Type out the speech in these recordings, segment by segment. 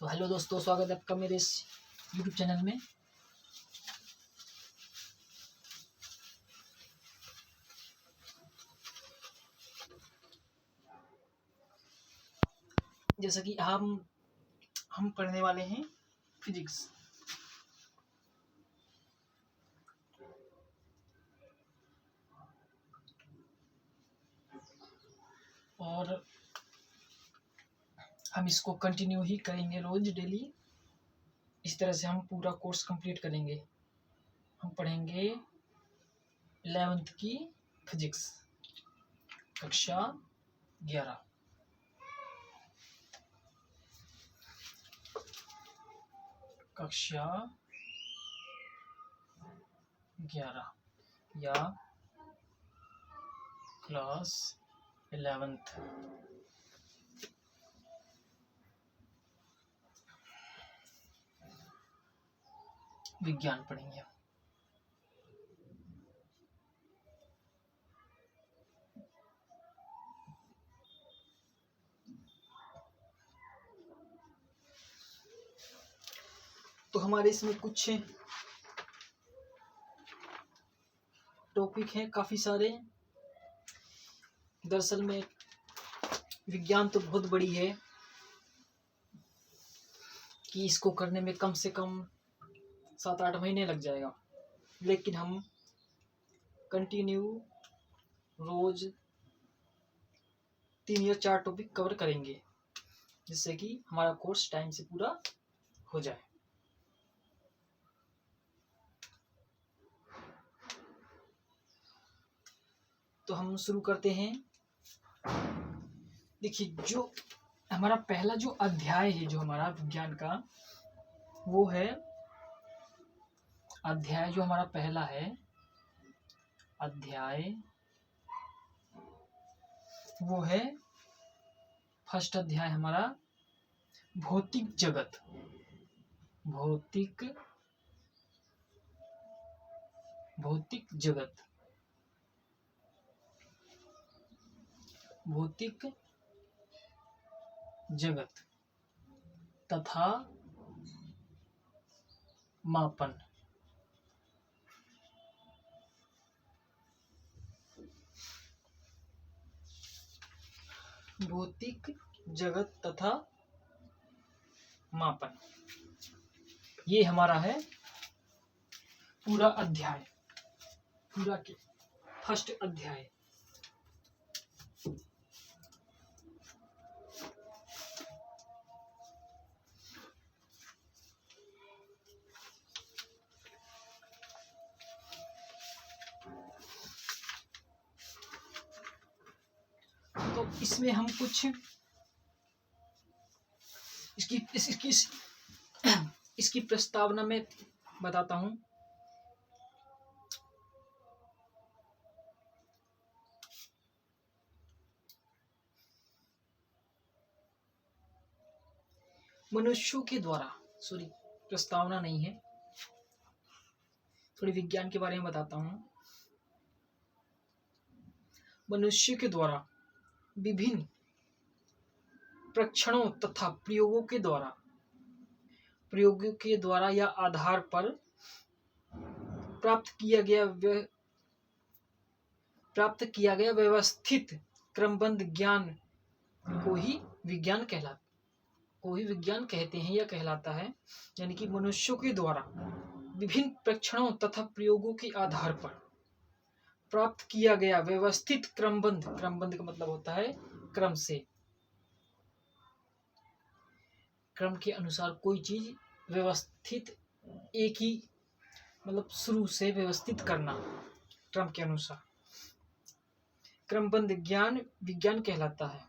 तो हेलो दोस्तों, स्वागत है आपका मेरे इस यूट्यूब चैनल में। जैसा कि हम पढ़ने वाले हैं फिजिक्स। और हम इसको कंटिन्यू ही करेंगे रोज डेली। इस तरह से हम पूरा कोर्स कंप्लीट करेंगे। हम पढ़ेंगे 11th की फिजिक्स, कक्षा 11। कक्षा 11 या क्लास 11th। विज्ञान पढ़ेंगे। तो हमारे इसमें कुछ टॉपिक हैं काफ़ी सारे। दरअसल में विज्ञान तो बहुत बड़ी है कि इसको करने में कम से कम 7-8 महीने लग जाएगा, लेकिन हम कंटिन्यू रोज 3 या 4 टॉपिक कवर करेंगे, जिससे कि हमारा कोर्स टाइम से पूरा हो जाए। तो हम शुरू करते हैं। देखिए, जो हमारा पहला जो अध्याय है जो हमारा विज्ञान का, वो है अध्याय जो हमारा पहला है अध्याय, वो है फर्स्ट अध्याय हमारा भौतिक जगत। भौतिक जगत। भौतिक जगत तथा मापन। भौतिक जगत तथा मापन, ये हमारा है पूरा अध्याय, पूरा के फर्स्ट अध्याय। तो इसमें हम कुछ इसकी प्रस्तावना में बताता हूं। मनुष्यों के द्वारा, सॉरी, प्रस्तावना नहीं है, थोड़ी विज्ञान के बारे में बताता हूं। मनुष्य के द्वारा विभिन्न परीक्षणों तथा प्रयोगों के द्वारा या आधार पर प्राप्त किया गया व्यवस्थित क्रमबद्ध ज्ञान को ही विज्ञान कहते हैं या कहलाता है। यानी कि मनुष्यों के द्वारा विभिन्न परीक्षणों तथा प्रयोगों के आधार पर प्राप्त किया गया व्यवस्थित क्रमबद्ध का मतलब होता है क्रम से, क्रम के अनुसार कोई चीज व्यवस्थित, एक ही मतलब शुरू से व्यवस्थित करना, क्रम के अनुसार क्रमबद्ध ज्ञान विज्ञान कहलाता है।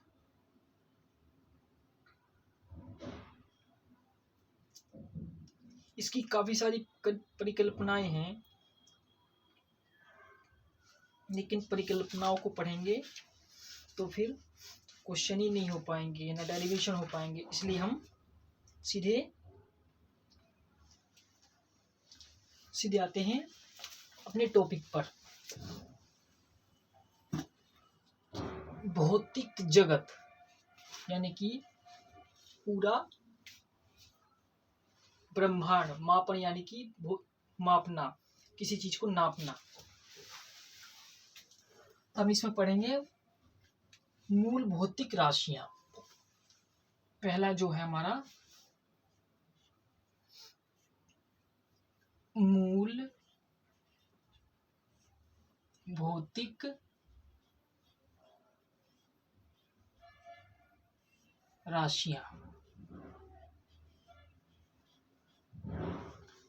इसकी काफी सारी परिकल्पनाएं हैं, लेकिन परिकल्पनाओं को पढ़ेंगे तो फिर क्वेश्चन ही नहीं हो पाएंगे, ना डेरिवेशन हो पाएंगे। इसलिए हम सीधे आते हैं अपने टॉपिक पर। भौतिक जगत यानी कि पूरा ब्रह्मांड, मापन यानी कि मापना, किसी चीज को नापना। हम इसमें पढ़ेंगे मूल भौतिक राशियां। पहला जो है हमारा मूल भौतिक राशियां।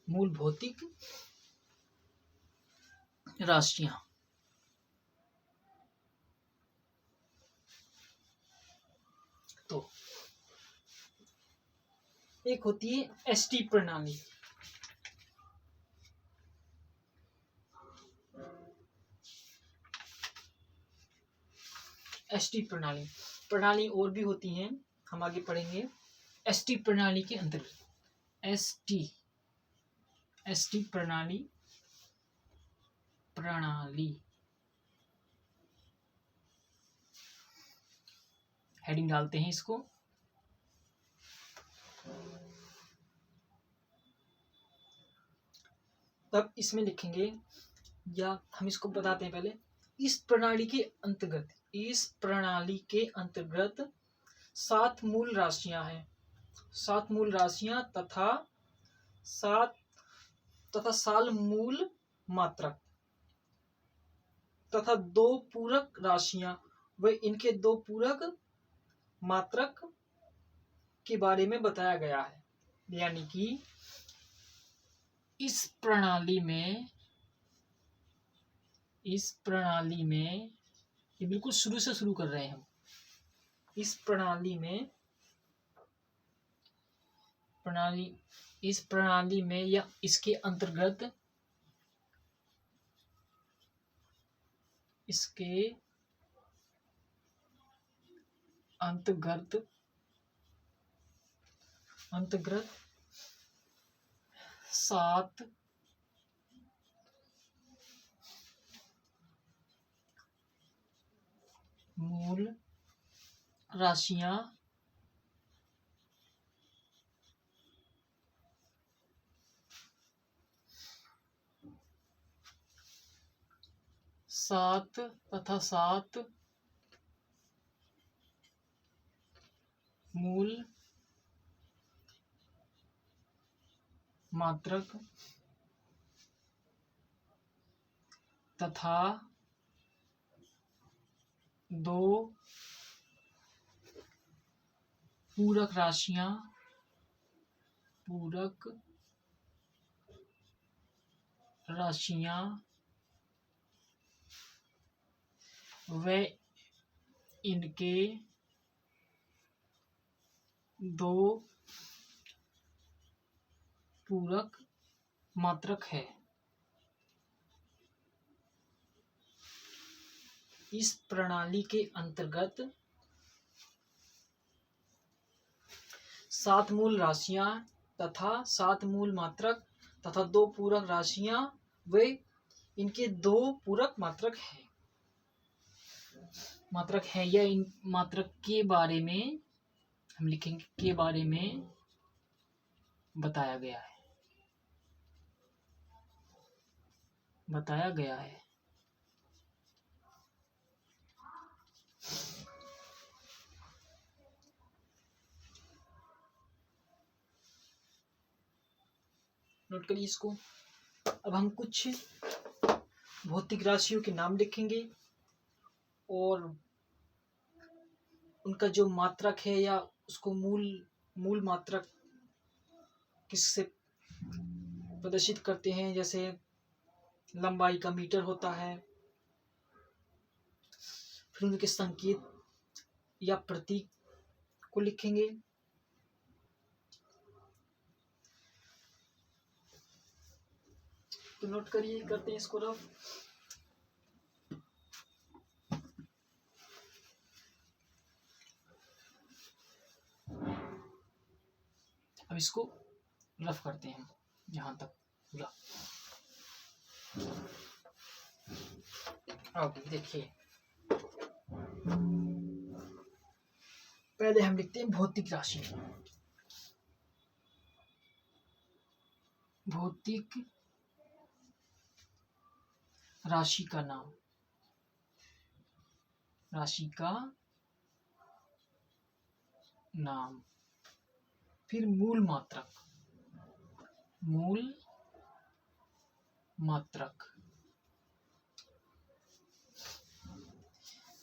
मूल भौतिक राशियां। तो एक होती है एसटी प्रणाली। एसटी प्रणाली, प्रणाली और भी होती हैं, हम आगे पढ़ेंगे। एसटी प्रणाली के अंतर्गत एसटी प्रणाली हेडिंग डालते हैं इसको। तब इसमें लिखेंगे, या हम इसको बताते हैं पहले। इस प्रणाली के अंतर्गत 7 मूल राशियां हैं। 7 मूल राशियां तथा 7 मूल मात्रक तथा 2 पूरक राशियां व इनके 2 पूरक मात्रक के बारे में बताया गया है। यानी कि इस प्रणाली में ये बिल्कुल शुरू से शुरू कर रहे हैं हम। इस प्रणाली में या इसके अंतर्गत अंतर्गत 7 मूल राशियां तथा 7 मूल मात्रक तथा 2 पूरक राशियां व इनके 2 पूरक मात्रक है। इस प्रणाली के अंतर्गत 7 मूल राशियां तथा 7 मूल मात्रक तथा 2 पूरक राशियां व इनके 2 पूरक मात्रक है या इन मात्रक के बारे में हम लिखेंगे, के बारे में बताया गया है। नोट करिए इसको। अब हम कुछ भौतिक राशियों के नाम लिखेंगे और उनका जो मात्रक है या उसको मूल मात्रक किससे प्रदर्शित करते हैं। जैसे लंबाई का मीटर होता है, फिर उनके संकेत या प्रतीक को लिखेंगे। तो नोट करिए, करते हैं इसको रफ। अब इसको रफ करते हैं यहां तक पूरा। अब देखिए, पहले हम लिखते हैं भौतिक राशि। भौतिक राशि का नाम, राशि का नाम। फिर मूल मात्रक, मूल मात्रक।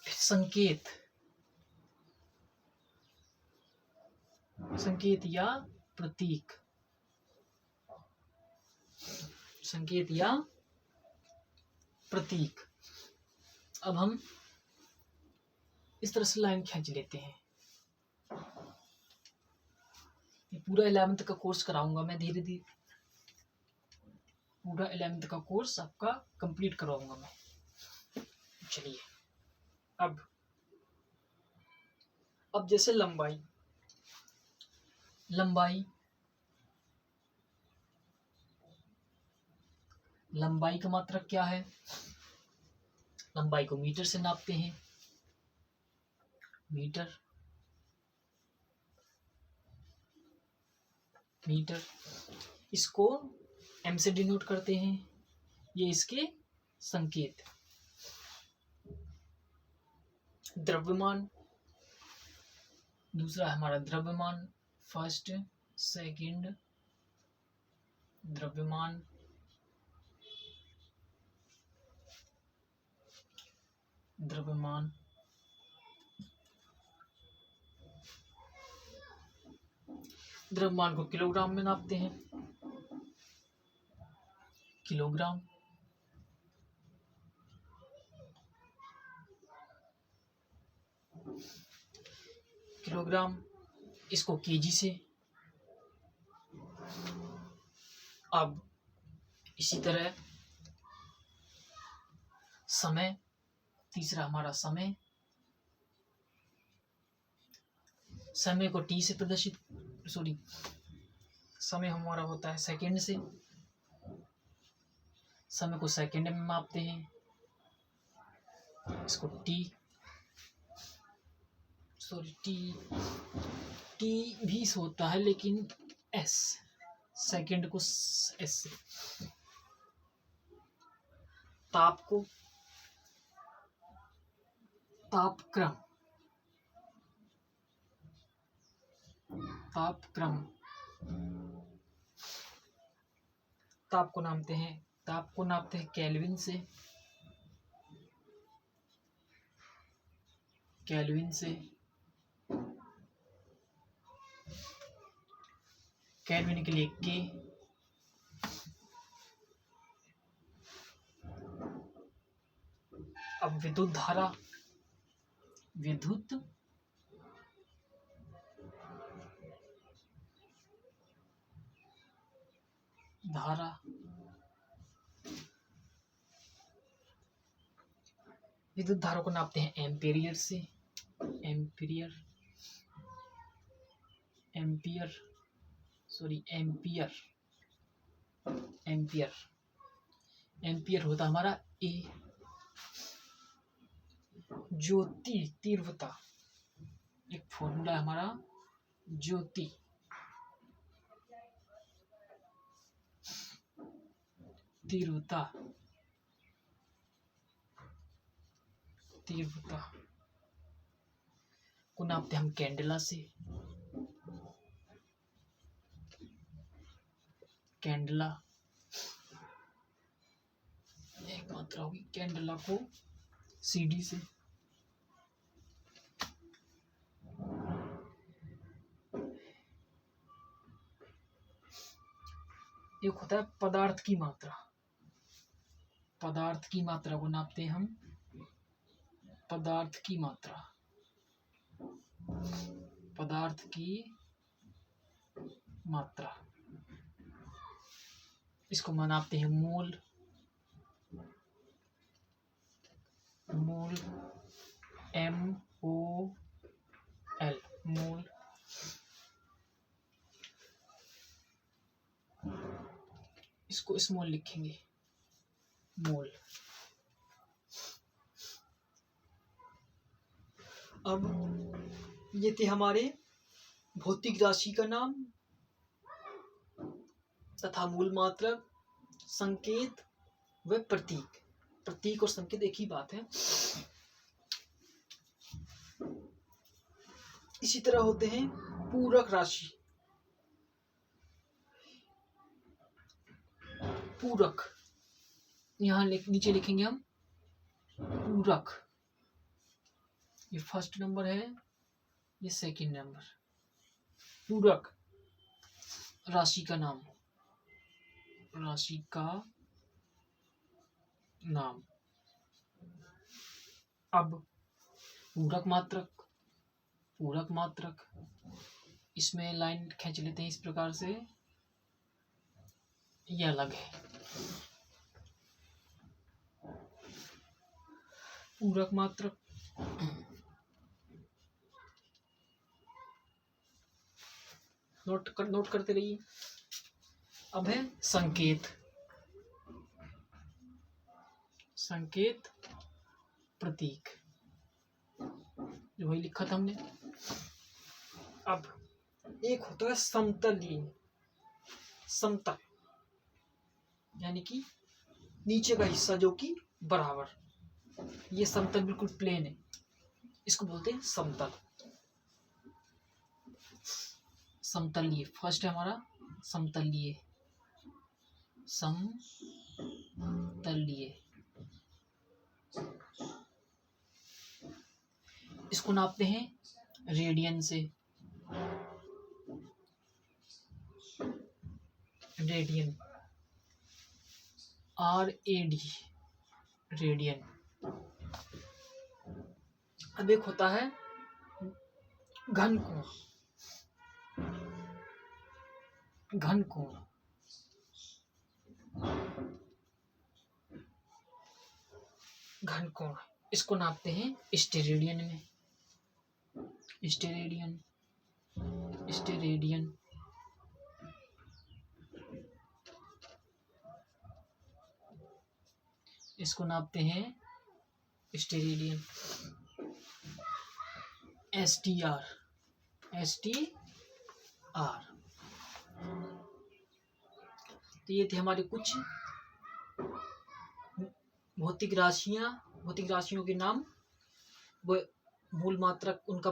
फिर संकेत, संकेत या प्रतीक, संकेत या प्रतीक। अब हम इस तरह से लाइन खींच लेते हैं। ये पूरा 11th का कोर्स कराऊंगा मैं धीरे धीरे, पूरा 11th का कोर्स आपका कंप्लीट करवाऊंगा मैं। चलिए अब जैसे लंबाई, लंबाई, लंबाई का मात्रक क्या है? लंबाई को मीटर से नापते हैं, मीटर, मीटर। इसको m से डिनोट करते हैं, ये इसके संकेत। द्रव्यमान, दूसरा हमारा द्रव्यमान, फर्स्ट सेकंड द्रव्यमान। द्रव्यमान, द्रव्यमान को किलोग्राम में नापते हैं, किलोग्राम। किलोग्राम, इसको केजी से। अब इसी तरह समय, तीसरा हमारा समय, समय को टी से प्रदर्शित, सॉरी, समय हमारा होता है सेकंड से, समय को सेकंड में मापते हैं, इसको टी, सॉरी टी भी होता है लेकिन एस, सेकंड को एस से। ताप को तापक्रम, तापक्रम, ताप को नापते हैं, ताप को नापते हैं केल्विन से, केल्विन से। केल्विन के लिए के। अब विद्युत धारा, विद्युत धारा, विद्युत धारा को नापते हैं एम्पीरियर से, ampere, ampere, sorry ampere, ampere, ampere होता हमारा ए। ज्योति तीव्रता, एक फॉर्मूला है हमारा, ज्योति तीव्रता, तीव्रता को नापते हम कैंडेला से, कैंडेला, एक मात्रा होगी, कैंडेला को सीडी से। एक होता है पदार्थ की मात्रा, पदार्थ की मात्रा को नापते हैं हम, पदार्थ की मात्रा, पदार्थ की मात्रा, इसको नापते हैं मोल, मोल, MOL, मोल। इसको स्मॉल लिखेंगे, मोल। अब ये थे हमारे भौतिक राशि का नाम, तथा मूल मात्रक, संकेत व प्रतीक। प्रतीक और संकेत एक ही बात है। इसी तरह होते हैं पूरक राशि। पूरक, यहाँ नीचे लिखेंगे हम पूरक। ये फर्स्ट नंबर है, ये सेकंड नंबर। पूरक राशि का नाम, राशि का नाम। अब पूरक मात्रक, पूरक मात्रक, इसमें लाइन खींच लेते हैं इस प्रकार से, ये अलग है। पूरक मात्रक नोट करते रहिए। अब है संकेत, संकेत प्रतीक, जो वही लिखा था हमने। अब एक होता है समतलीय, समतल यानी कि नीचे का हिस्सा जो कि बराबर, ये समतल बिल्कुल प्लेन है, इसको बोलते हैं समतल। समतलीय फर्स्ट है हमारा समतलीय, समतलीय। इसको नापते हैं रेडियन से, रेडियन, RAD, रेडियन। अब एक होता है घनकोण, घनकोण, घनकोण, इसको नापते हैं स्टेरेडियन में, स्टेरेडियन, स्टेरेडियन। इसको नापते हैं स्टेरेडियन। STR, STR। तो ये थे हमारे कुछ भौतिक राशियां, भौतिक राशियों के नाम, वो मूल मात्रक उनको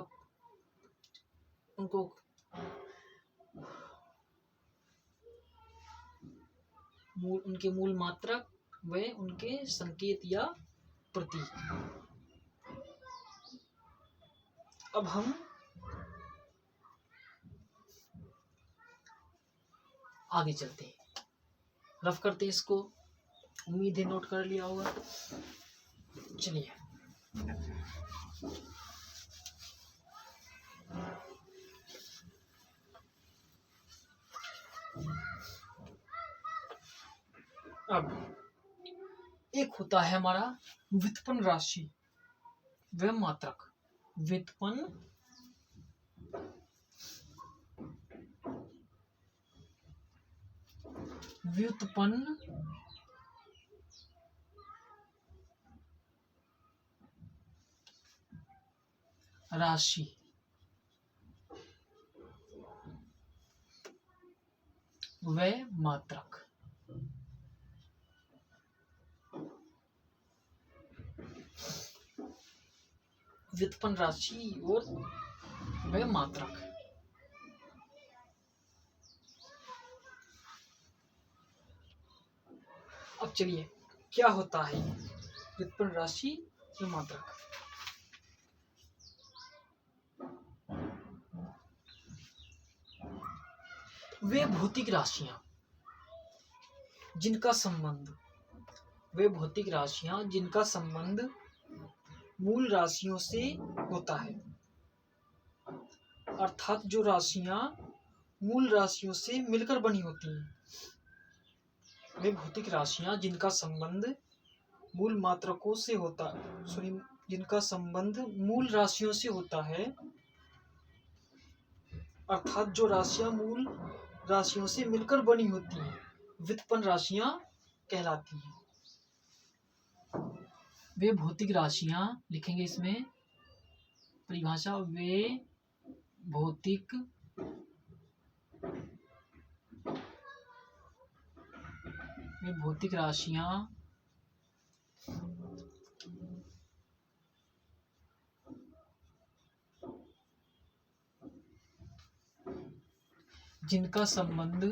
उनके मूल मात्रक व उनके संकेत या प्रतीक। अब हम आगे चलते हैं, रफ करते हैं इसको। उम्मीद है नोट कर लिया होगा। चलिए, अब एक होता है हमारा व्युत्पन्न राशि व मात्रक। व्युत्पन्न राशि व मात्रक। व्युत्पन्न राशि और व मात्रक। अब चलिए, क्या होता है व्युत्पन्न राशि व मात्रक। वे भौतिक राशियां जिनका संबंध, वे भौतिक राशियां जिनका संबंध मूल राशियों से होता है, अर्थात जो राशियां मूल राशियों से मिलकर बनी होती हैं। वे भौतिक राशियां जिनका संबंध मूल मात्रकों से होता, जिनका संबंध मूल राशियों से होता है, अर्थात जो राशियां मूल राशियों से मिलकर बनी होती हैं, व्युत्पन्न राशियां कहलाती हैं। वे भौतिक राशियां लिखेंगे इसमें परिभाषा, वे भौतिक वे भौतिक राशियां जिनका संबंध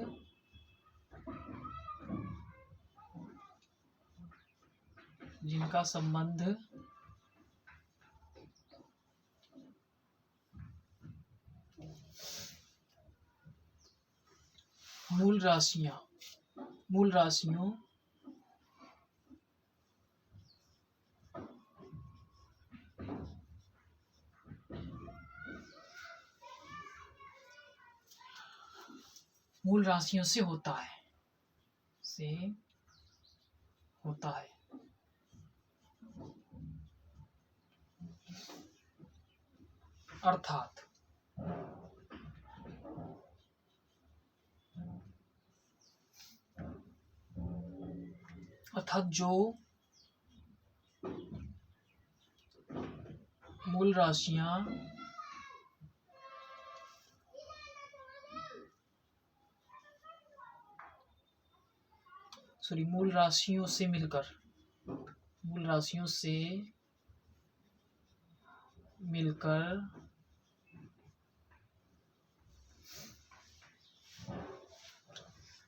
मूल राशियों से होता है अर्थात जो मूल राशियों से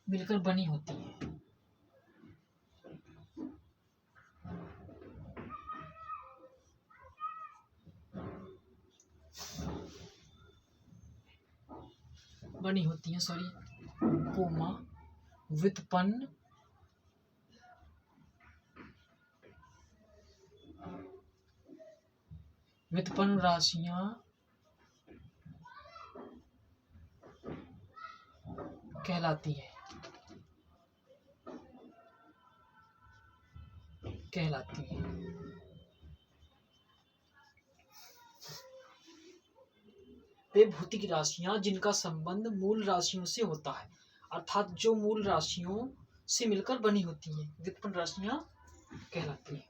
मिलकर बनी होती है। कोमा व्युत्पन्न राशियां कहलाती है। वे भौतिक राशियां जिनका संबंध मूल राशियों से होता है अर्थात जो मूल राशियों से मिलकर बनी होती हैं व्युत्पन्न राशियां कहलाती हैं।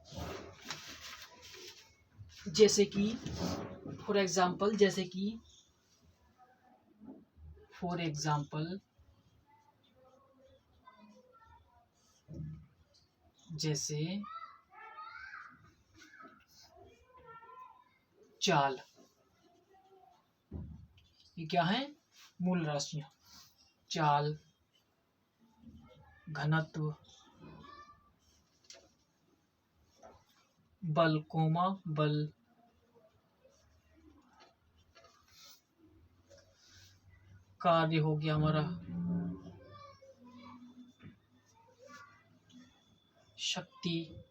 जैसे कि फॉर एग्जाम्पल जैसे चाल, ये क्या है? मूल राशियां। चाल, घनत्व, बल, कार्य हो गया हमारा शक्ति,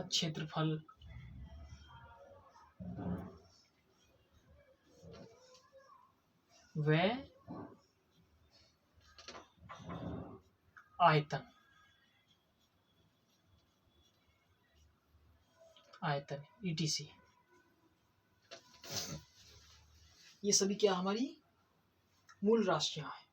क्षेत्रफल, व आयतन etc। ये सभी क्या हमारी मूल राशियां हैं।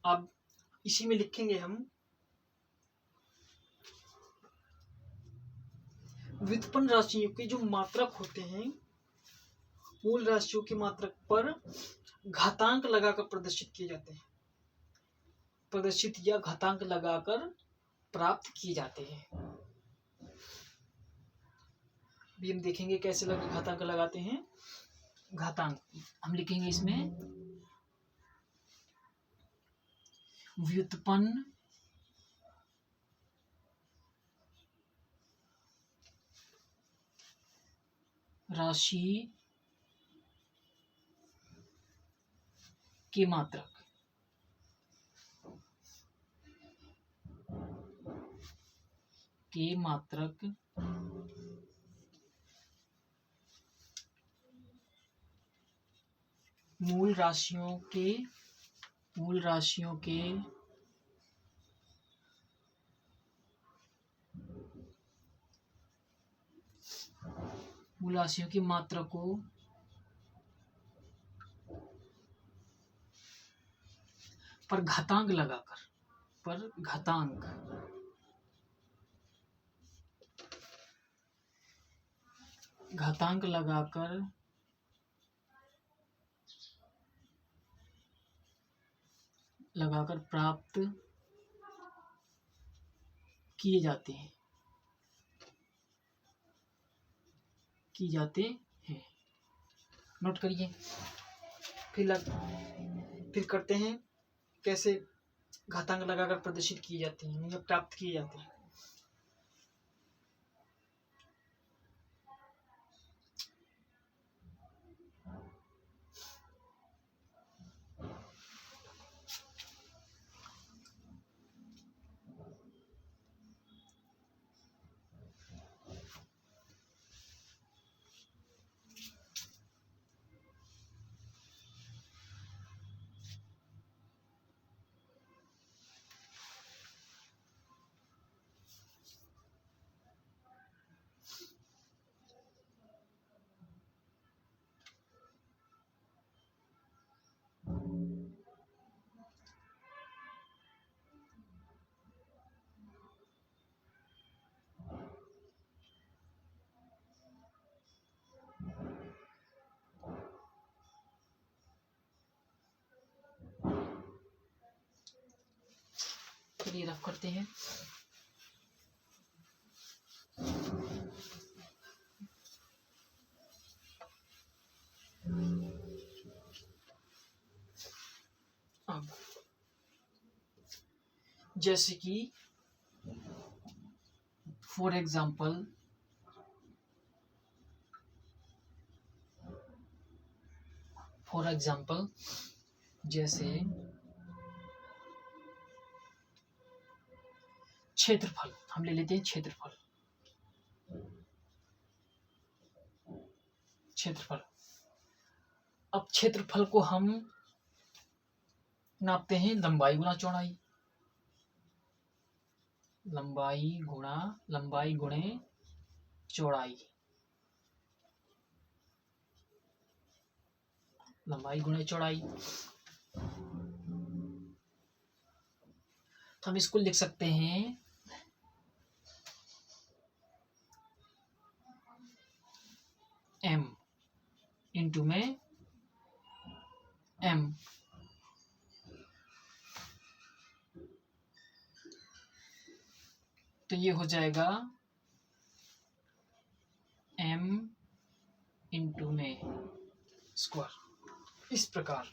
अब इसी में लिखेंगे हम व्युत्पन्न राशियों के जो मात्रक होते हैं मूल राशियों के मात्रक पर घातांक लगाकर प्रदर्शित किए जाते हैं। या घातांक लगाकर प्राप्त किए जाते हैं। भी हम देखेंगे कैसे घातांक लगाते हैं। घातांक हम लिखेंगे इसमें व्युत्पन्न राशि के मात्रक मूल राशियों की मात्रा को पर घातांक लगाकर, पर घातांक लगाकर प्राप्त किए जाते हैं। नोट करिए। फिर करते हैं कैसे घातांक लगाकर प्रदर्शित किए जाते हैं या प्राप्त किए जाते हैं। चलिए रफ करते हैं। अब जैसे कि फॉर एग्जाम्पल जैसे क्षेत्रफल, हम ले लेते हैं क्षेत्रफल। अब क्षेत्रफल को हम नापते हैं लंबाई गुणा चौड़ाई, लंबाई गुणे चौड़ाई, तो हम इसको लिख सकते हैं m इंटू में m, तो ये हो जाएगा m इंटू में स्क्वायर। इस प्रकार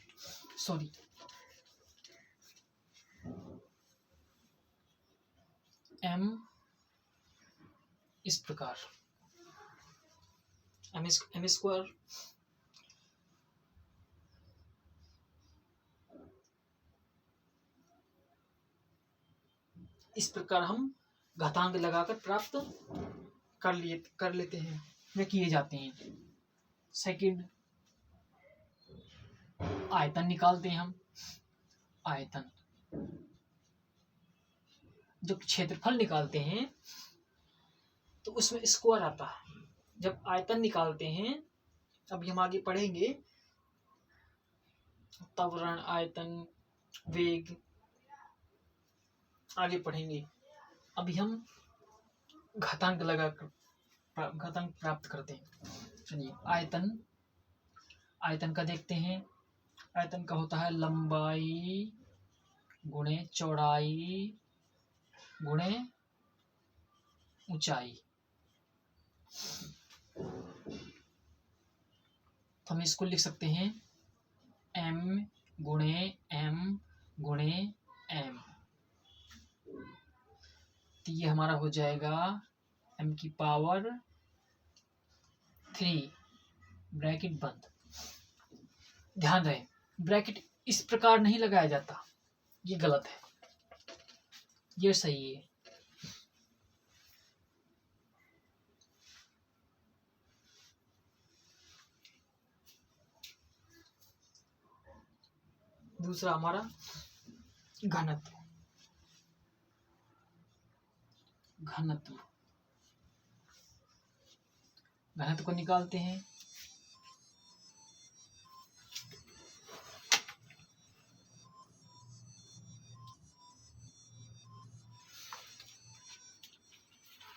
m इस प्रकार m स्क्वायर इस प्रकार हम घातांक लगाकर प्राप्त कर लेते हैं या किए जाते हैं। सेकंड, आयतन निकालते हैं हम। आयतन, जब क्षेत्रफल निकालते हैं तो उसमें स्क्वायर आता है। जब आयतन निकालते हैं, अभी हम आगे पढ़ेंगे त्वरण, आयतन, वेग आगे पढ़ेंगे। अभी हम घातांक लगाकर घातांक प्राप्त करते हैं। चलिए आयतन का देखते हैं। आयतन का होता है लंबाई गुणे चौड़ाई गुणे ऊंचाई। तो हम इसको लिख सकते हैं m गुणे m गुणे m, तो ये हमारा हो जाएगा m की पावर 3 ब्रैकेट बंद। ध्यान रहे ब्रैकेट इस प्रकार नहीं लगाया जाता, ये गलत है, ये सही है। दूसरा हमारा घनत्व को निकालते हैं।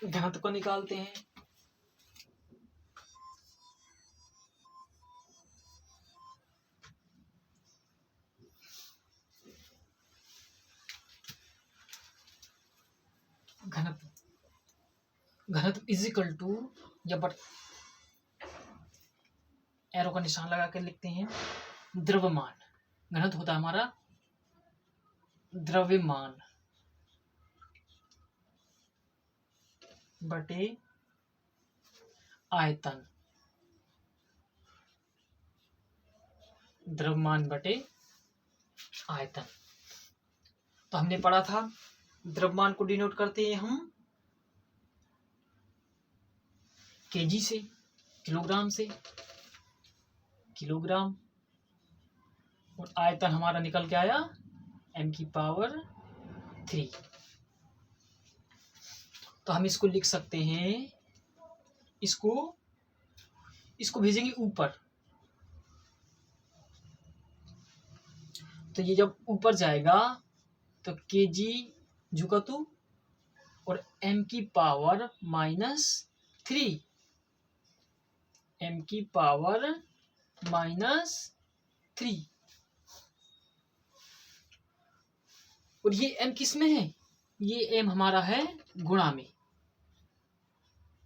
घनत्व को निकालते हैं। घनत्व इज इक्वल टू, या बट एरो का निशान लगा कर लिखते हैं, द्रव्यमान। घनत्व होता है हमारा द्रव्यमान बटे आयतन। द्रव्यमान बटे आयतन। तो हमने पढ़ा था द्रव्यमान को डिनोट करते हैं हम केजी से, किलोग्राम से, किलोग्राम। और आयतन हमारा निकल के आया m⁻3। तो हम इसको लिख सकते हैं, इसको भेजेंगे ऊपर। तो ये जब ऊपर जाएगा तो केजी झुका तू और m⁻−3, m⁻−3। और ये m किस में है? ये m हमारा है गुणा में,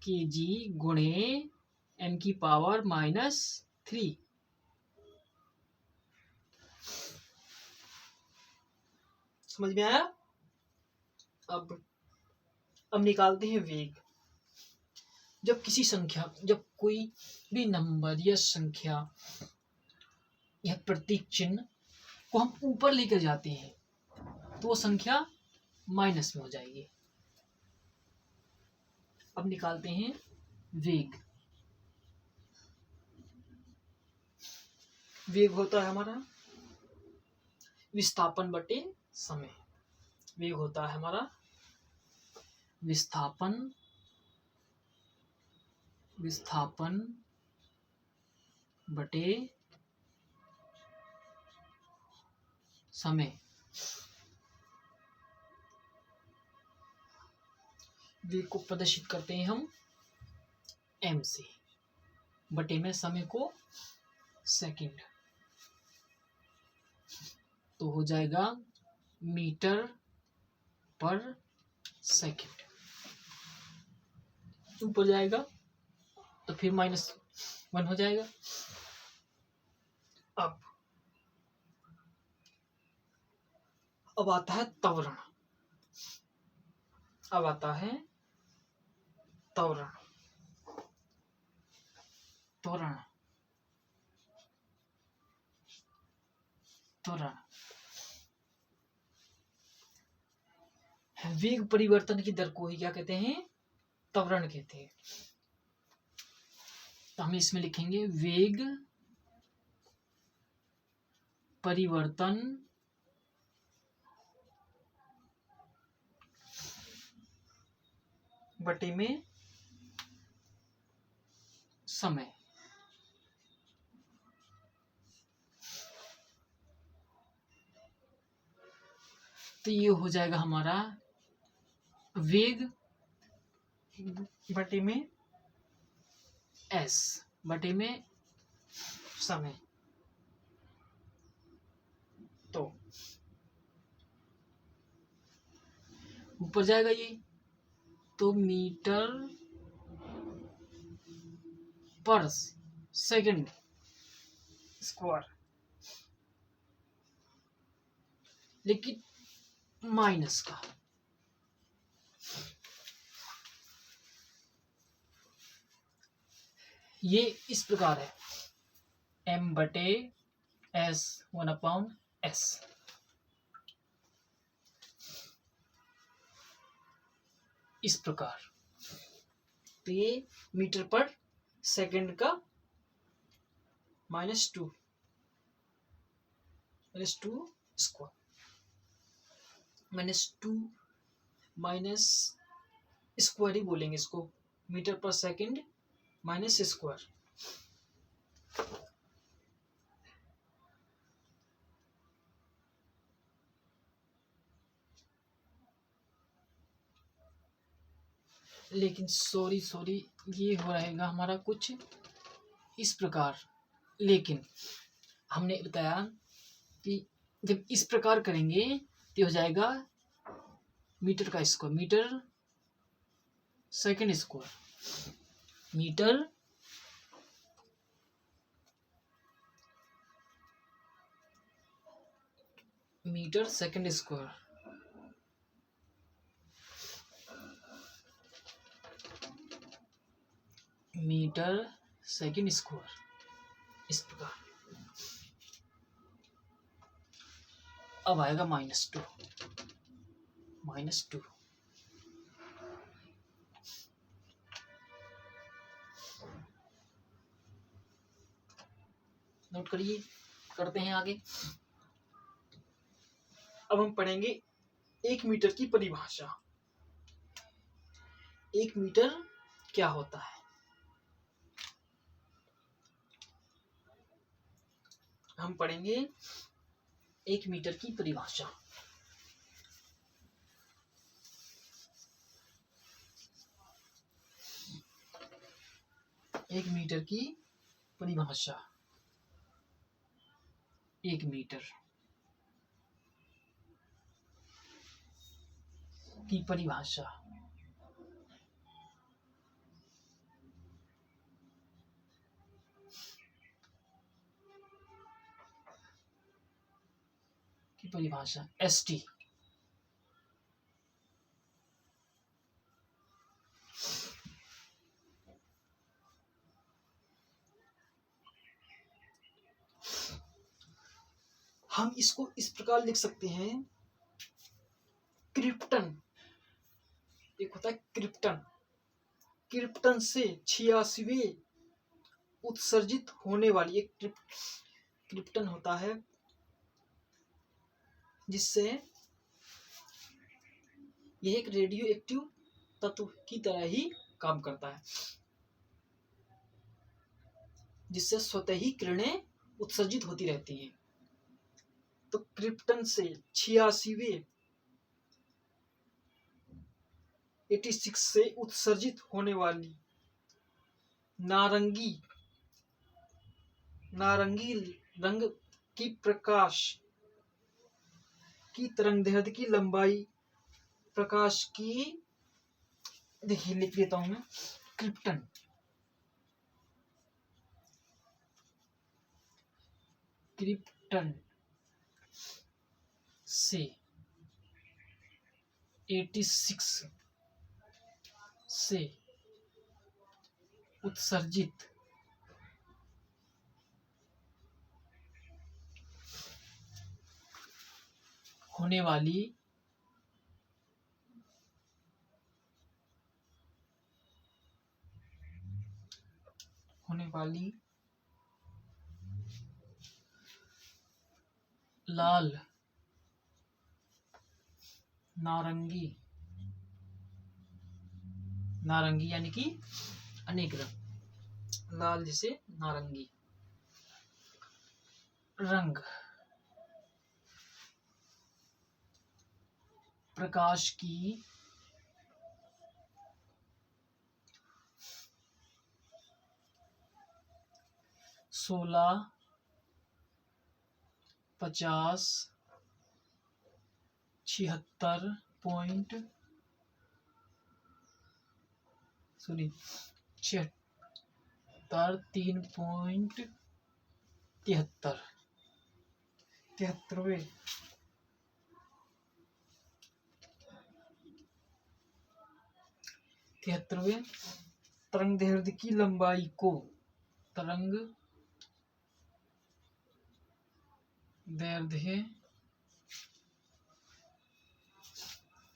केजी गुणे m⁻−3। समझ में आया? अब निकालते हैं वेग। जब कोई भी नंबर या संख्या या प्रतीक चिन्ह को हम ऊपर लेकर जाते हैं तो वो संख्या माइनस में हो जाएगी। अब निकालते हैं वेग। वेग होता है हमारा विस्थापन बटे समय। वेग होता है हमारा विस्थापन बटे समय। वेग को प्रदर्शित करते हैं हम m से, बटे में समय को सेकंड। तो हो जाएगा मीटर पर सेकंड। ऊपर जाएगा तो फिर -1 हो जाएगा। अब आता है त्वरण। त्वरण वेग परिवर्तन की दर को ही क्या कहते हैं? त्वरण कहते हैं। तो हम इसमें लिखेंगे वेग परिवर्तन बटे में समय। तो ये हो जाएगा हमारा वेग बटे में s बटे में समय। तो ऊपर जाएगा ये, तो मीटर पर सेकंड स्क्वायर, लेकिन माइनस का। ये इस प्रकार है m/s 1/s। इस प्रकार। तो ये मीटर पर सेकंड का -2 स्क्वायर, माइनस स्क्वायर ही बोलेंगे इसको, मीटर पर सेकंड माइनस स्क्वायर। लेकिन सॉरी ये हो रहेगा हमारा कुछ इस प्रकार। लेकिन हमने बताया कि जब इस प्रकार करेंगे तो हो जाएगा मीटर का square, metre second square, metre second square, metre second square, इस प्रकार। अब आएगा -2, नोट करिए, करते हैं आगे। अब हम पढ़ेंगे 1 मीटर की परिभाषा। 1 मीटर क्या होता है? हम पढ़ेंगे 1 मीटर की परिभाषा। एक मीटर की परिभाषा, 1 मीटर की परिभाषा। ST। हम इसको इस प्रकार लिख सकते हैं, क्रिप्टन, एक होता है क्रिप्टन से 86वें उत्सर्जित होने वाली एक क्रिप्टन होता है, जिससे यह एक रेडियो एक्टिव तत्व की तरह ही काम करता है, जिससे स्वतः ही किरणें उत्सर्जित होती रहती हैं। तो क्रिप्टन से 86वें 86 से उत्सर्जित होने वाली नारंगी रंग की प्रकाश की तरंगदैर्घ्य की लंबाई, प्रकाश की, देखिए लिख लेता हूं मैं, क्रिप्टन से 86 से उत्सर्जित होने वाली लाल नारंगी यानी कि अनेक रंग, लाल जैसे नारंगी रंग प्रकाश की 16, 50, 76 पॉइंट 3.73 73वें तरंगदैर्घ्य की लंबाई को, तरंगदैर्घ्य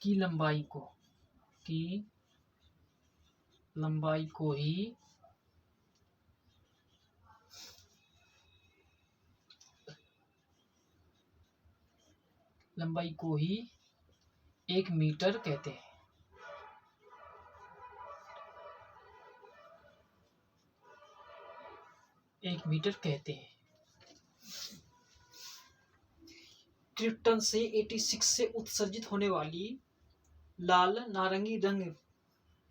की लंबाई को ही 1 मीटर कहते हैं। क्रिप्टन से 86 से उत्सर्जित होने वाली लाल नारंगी रंग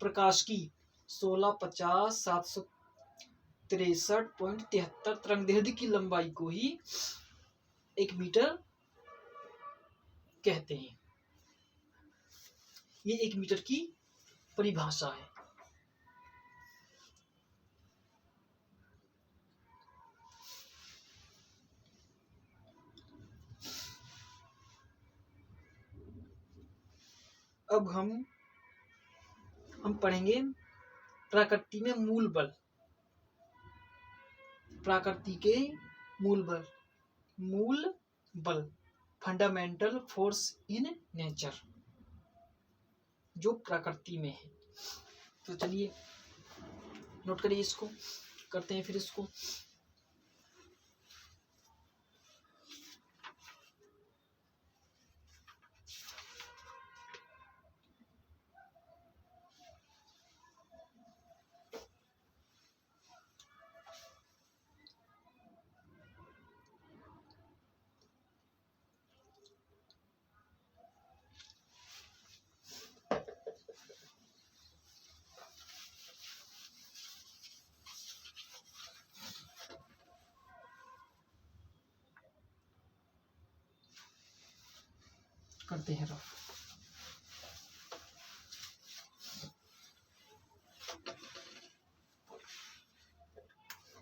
प्रकाश की 1650,763.73 तरंगदैर्ध्य की लंबाई को ही 1 मीटर कहते हैं। ये 1 मीटर की परिभाषा है। अब हम पढ़ेंगे प्रकृति में मूल बल। प्रकृति के मूल बल फंडामेंटल फोर्स इन नेचर, जो प्रकृति में है। तो चलिए नोट करिए, इसको करते हैं फिर इसको। करते हैं रफ।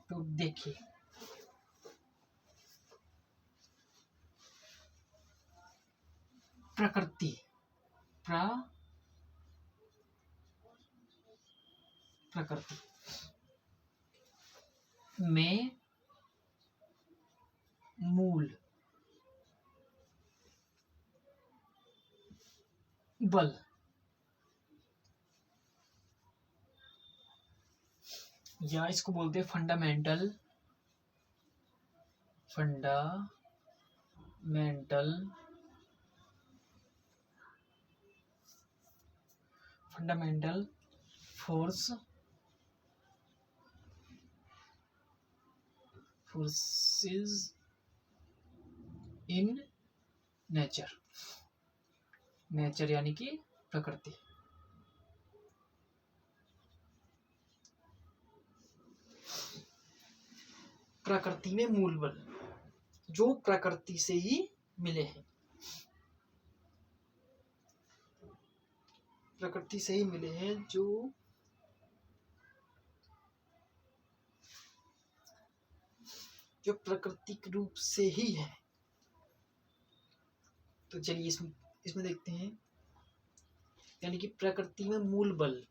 तो देखिए, प्रकृति प्रकृति में मूल बल या इसको बोलते हैं फंडामेंटल फोर्सेस इन नेचर यानी कि प्रकृति। प्रकृति में मूल बल जो प्रकृति से ही मिले हैं, प्रकृति से ही मिले हैं, जो प्राकृतिक रूप से ही है। तो चलिए इसमें देखते हैं, यानी कि प्रकृति में मूल बल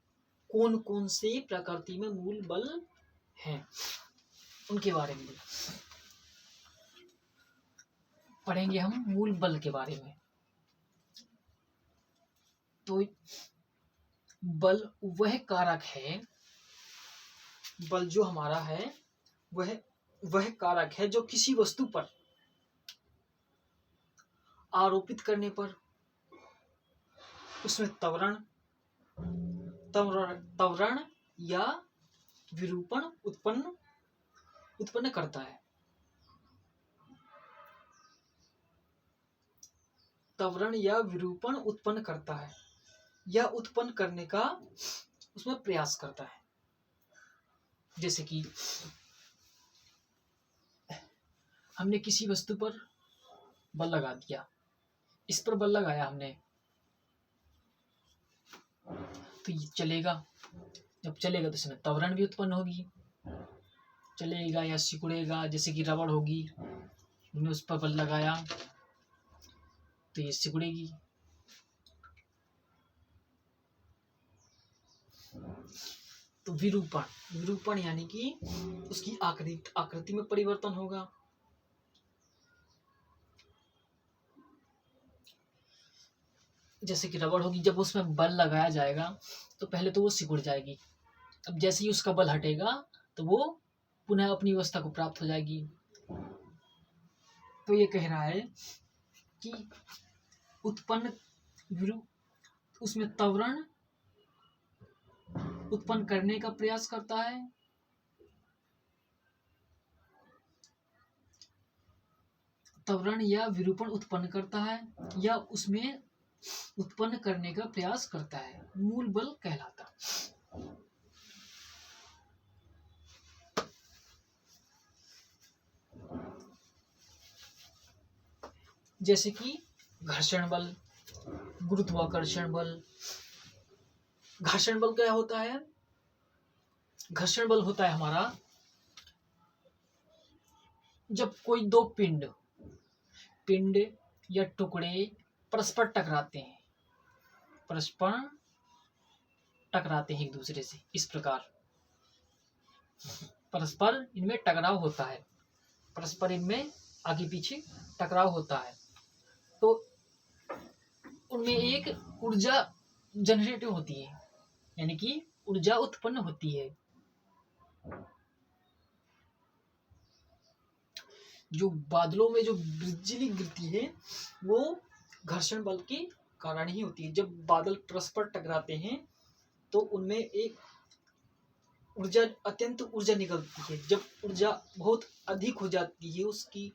कौन कौन से प्रकृति में मूल बल हैं, उनके बारे में पढ़ेंगे हम मूल बल के बारे में। तो बल वह कारक है, बल जो हमारा है वह कारक है जो किसी वस्तु पर आरोपित करने पर उसमें त्वरण या विरूपण उत्पन्न करता है। त्वरण या विरूपण उत्पन्न करता है या उत्पन्न करने का उसमें प्रयास करता है। जैसे कि हमने किसी वस्तु पर बल लगा दिया, इस पर बल लगाया हमने, तो ये चलेगा। जब चलेगा तो इसमें त्वरण भी उत्पन्न होगी, चलेगा या सिकुड़ेगा। जैसे कि रबड़ होगी, हमने उस पर बल लगाया तो ये सिकुड़ेगी। तो विरूपण यानी कि उसकी आकृति में परिवर्तन होगा। जैसे कि रबड़ होगी, जब उसमें बल लगाया जाएगा तो पहले तो वो सिकुड़ जाएगी, अब जैसे ही उसका बल हटेगा तो वो पुनः अपनी अवस्था को प्राप्त हो जाएगी। तो ये कह रहा है कि उसमें त्वरण उत्पन्न करने का प्रयास करता है, त्वरण या विरूपण उत्पन्न करता है, या उसमें उत्पन्न करने का प्रयास करता है, मूल बल कहलाता है। जैसे कि घर्षण बल, गुरुत्वाकर्षण बल। घर्षण बल क्या होता है? घर्षण बल होता है हमारा जब कोई दो पिंड या टुकड़े परस्पर टकराते हैं, एक दूसरे से। इस प्रकार परस्पर इनमें टकराव होता है, परस्पर इनमें आगे पीछे टकराव होता है, तो उनमें एक ऊर्जा जनरेट होती है, यानी कि ऊर्जा उत्पन्न होती है। जो बादलों में जो बिजली गिरती है वो घर्षण बल के कारण ही होती है। जब बादल परस्पर टकराते हैं तो उनमें एक अत्यंत ऊर्जा निकलती है। जब ऊर्जा बहुत अधिक हो जाती है, उसकी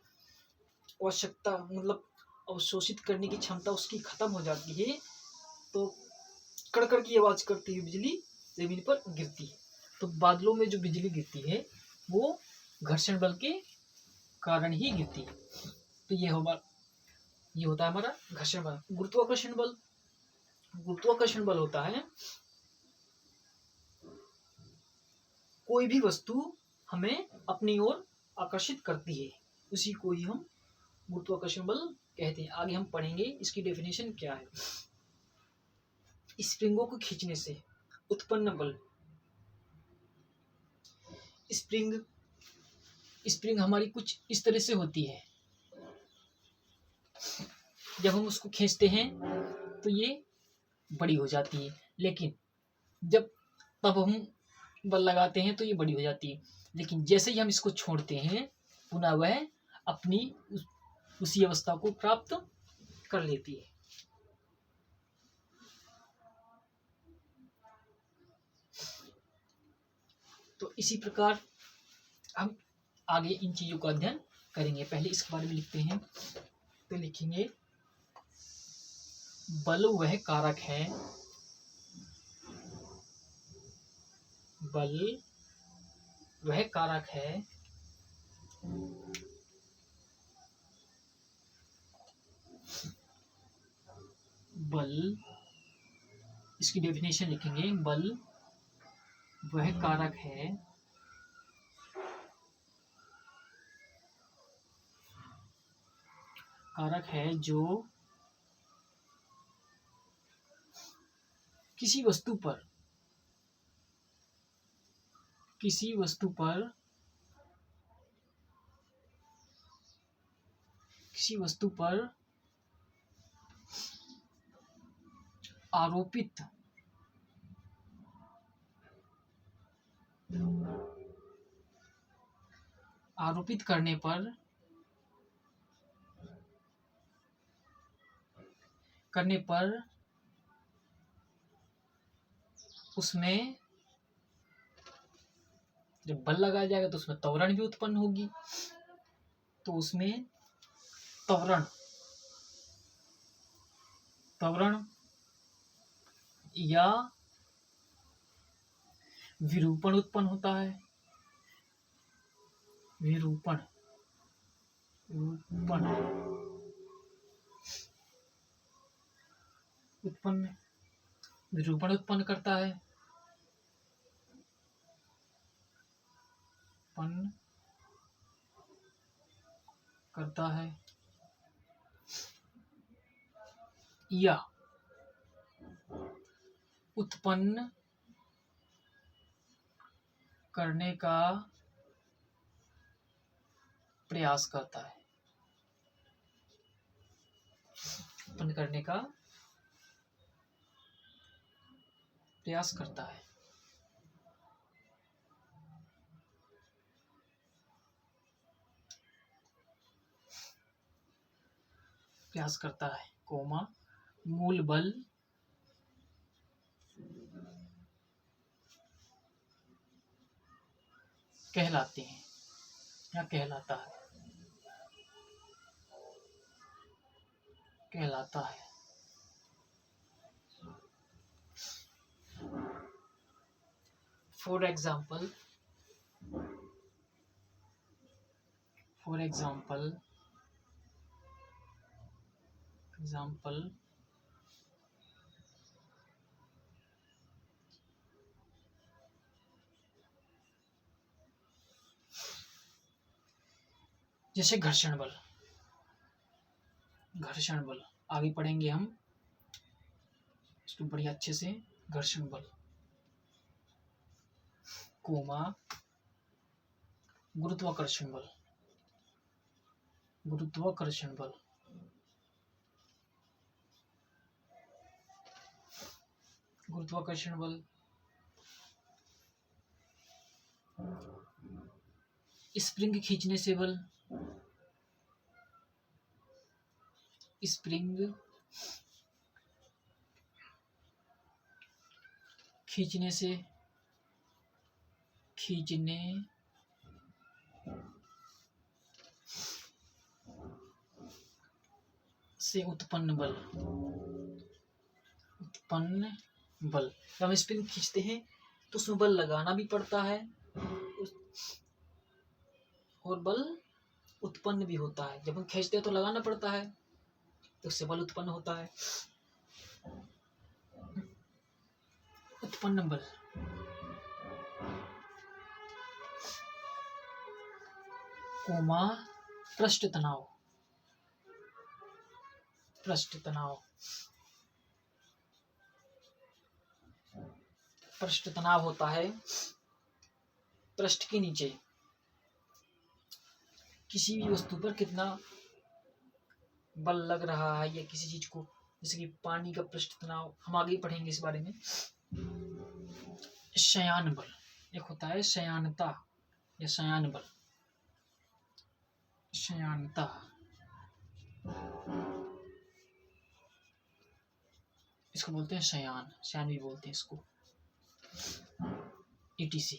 आवश्यकता मतलब अवशोषित करने की क्षमता उसकी खत्म हो जाती है, तो कड़कड़ की आवाज करती हुई बिजली जमीन पर गिरती है। तो बादलों में जो बिजली गिरती है वो घर्षण बल के कारण ही गिरती है। तो ये होता है हमारा घर्षण बल। गुरुत्वाकर्षण बल होता है कोई भी वस्तु हमें अपनी ओर आकर्षित करती है, उसी को ही हम गुरुत्वाकर्षण बल कहते हैं। आगे हम पढ़ेंगे इसकी डेफिनेशन क्या है। स्प्रिंगों को खींचने से उत्पन्न बल। स्प्रिंग हमारी कुछ इस तरह से होती है, जब हम उसको खींचते हैं तो ये बड़ी हो जाती है, लेकिन तब हम बल लगाते हैं तो ये बड़ी हो जाती है, लेकिन जैसे ही हम इसको छोड़ते हैं पुनः वह अपनी उसी अवस्था को प्राप्त कर लेती है। तो इसी प्रकार हम आगे इन चीजों का अध्ययन करेंगे। पहले इसके बारे में लिखते हैं, तो लिखेंगे बल वह कारक है, बल वह कारक है बल, इसकी डेफिनेशन लिखेंगे, बल वह कारक है जो किसी वस्तु पर आरोपित करने पर उसमें जब बल लगाया जाएगा तो उसमें त्वरण भी उत्पन्न होगी, तो उसमें त्वरण या विरूपण उत्पन्न होता है। विरूपण उत्पन्न करता है, या उत्पन्न करने का प्रयास करता है। उत्पन्न करने का प्रयास करता है। कोमा मूल बल कहलाते हैं या कहलाता है। फॉर एग्जाम्पल जैसे घर्षण बल आगे पढ़ेंगे हम इसको बढ़िया अच्छे से। घर्षण बल कोमा गुरुत्वाकर्षण बल स्प्रिंग खींचने से बल, स्प्रिंग खींचने से उत्पन्न बल। जब हम स्प्रिंग खींचते हैं तो उसमें बल लगाना भी पड़ता है और बल उत्पन्न भी होता है। जब हम खींचते हैं तो लगाना पड़ता है तो उससे बल उत्पन्न होता है। उत्पन्न बल कोमा पृष्ठ तनाव होता है पृष्ठ के नीचे। किसी भी वस्तु पर कितना बल लग रहा है या किसी चीज को, जैसे कि पानी का पृष्ठ तनाव, हम आगे पढ़ेंगे इस बारे में। शयान बल, एक होता है शयानता या शयान बल। शयानता इसको बोलते हैं शयान भी बोलते हैं इसको, ETC।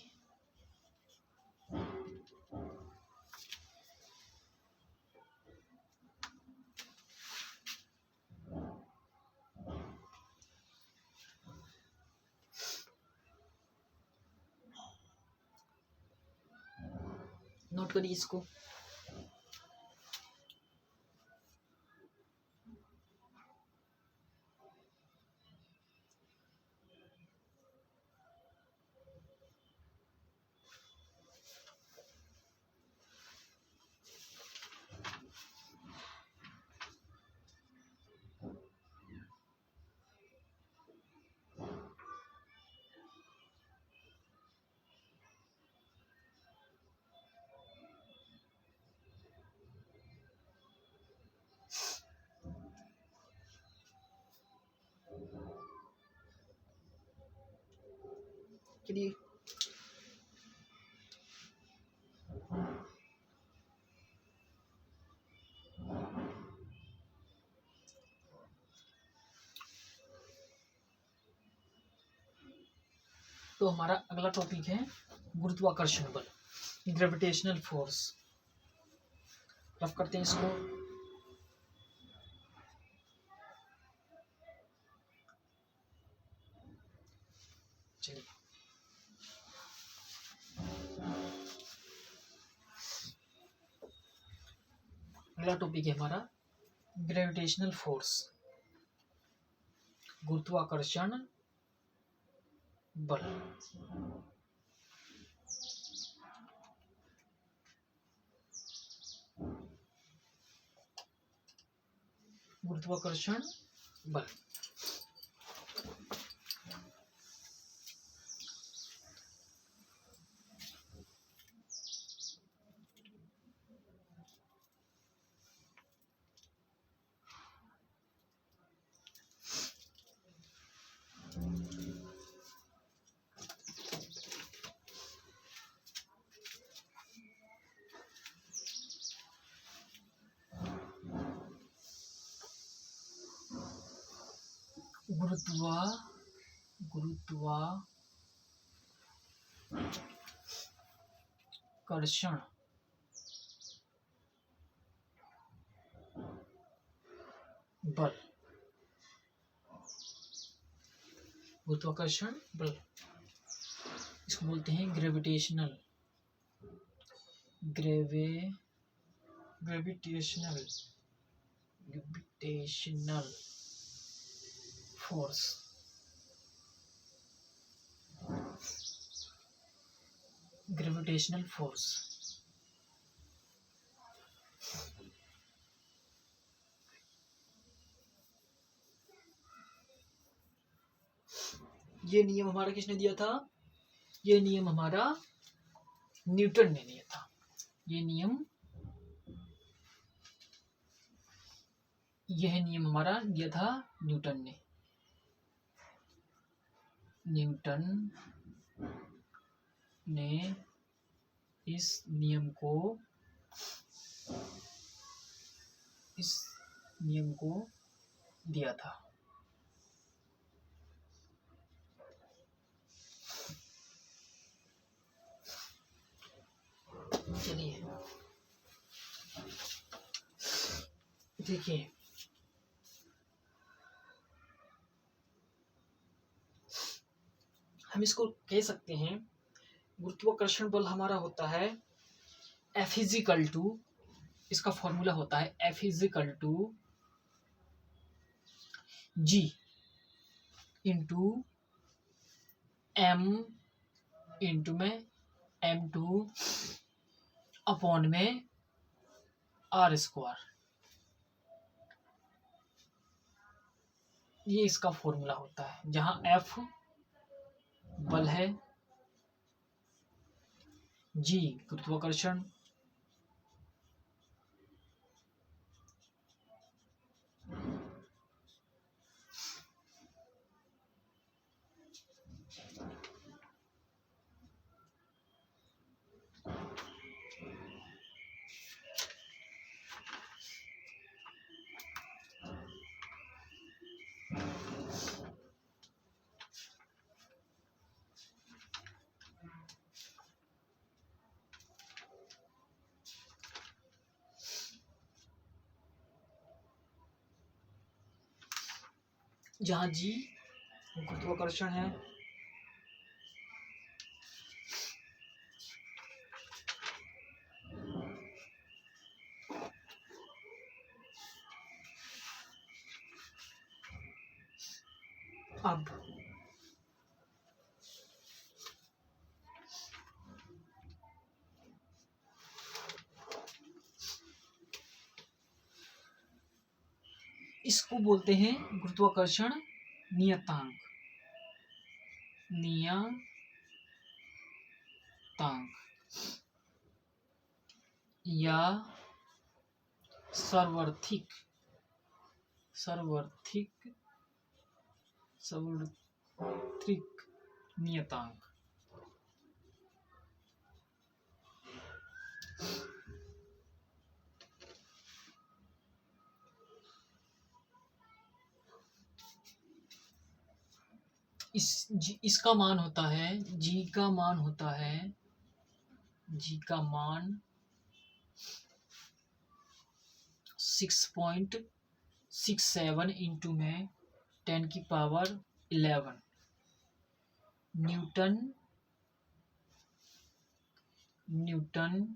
नोट करिए इसको। चलिए तो हमारा अगला टॉपिक है गुरुत्वाकर्षण बल, ग्रेविटेशनल फोर्स। रफ करते हैं इसको। चलिए अगला टॉपिक है हमारा ग्रेविटेशनल फोर्स, गुरुत्वाकर्षण बल। गुरुत्वाकर्षण बल गुरुत्वाकर्षण बल, गुरुत्वाकर्षण बल इसको बोलते हैं gravitational gravitational force. Gravitational force ये नियम हमारा किसने दिया था? ये नियम हमारा न्यूटन ने दिया था। यह नियम हमारा दिया था न्यूटन ने। न्यूटन ने इस नियम को दिया था। चलिए देखिए, हम इसको कह सकते हैं गुरुत्वाकर्षण बल हमारा होता है F इजिकल टू, इसका फॉर्मूला होता है F is equal to G into M into में M2 अपॉन में R स्क्वायर। ये इसका फॉर्मूला होता है, जहां F बल है, G गुरुत्वाकर्षण, जहां G गुरुत्वाकर्षण है, अब इसको बोलते हैं गुरुत्वाकर्षण नियतांक। या सार्वत्रिक नियतांक। इसका मान होता है, G का मान होता है, G का मान 6.67 इंटू में 10 की पावर 11 न्यूटन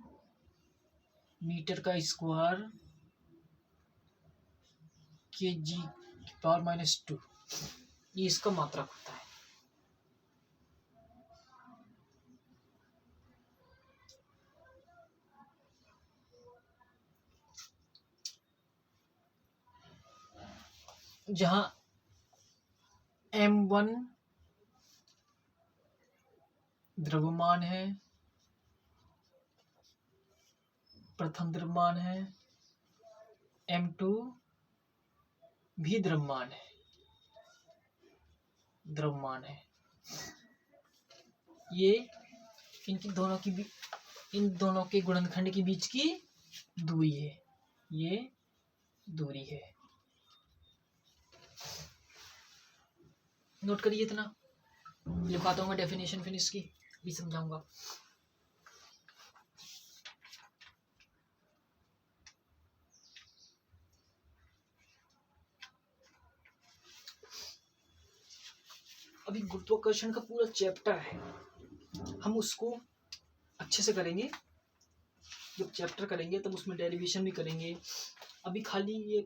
मीटर का स्क्वायर के जी की पावर -2। ये इसका मात्रक होता है। जहां M1 द्रव्यमान है, प्रथम द्रव्यमान है, M2 भी द्रव्यमान है। ये इन दोनों के गुणनखंड के बीच की दूरी है। ये दूरी है, नोट करिए। इतना लिखवाता हूँ मैं डेफिनेशन, फिर इसकी भी समझाऊंगा। अभी गुरुत्वाकर्षण का पूरा चैप्टर है, हम उसको अच्छे से करेंगे, जब चैप्टर करेंगे तब उसमें डेरिवेशन भी करेंगे। अभी खाली ये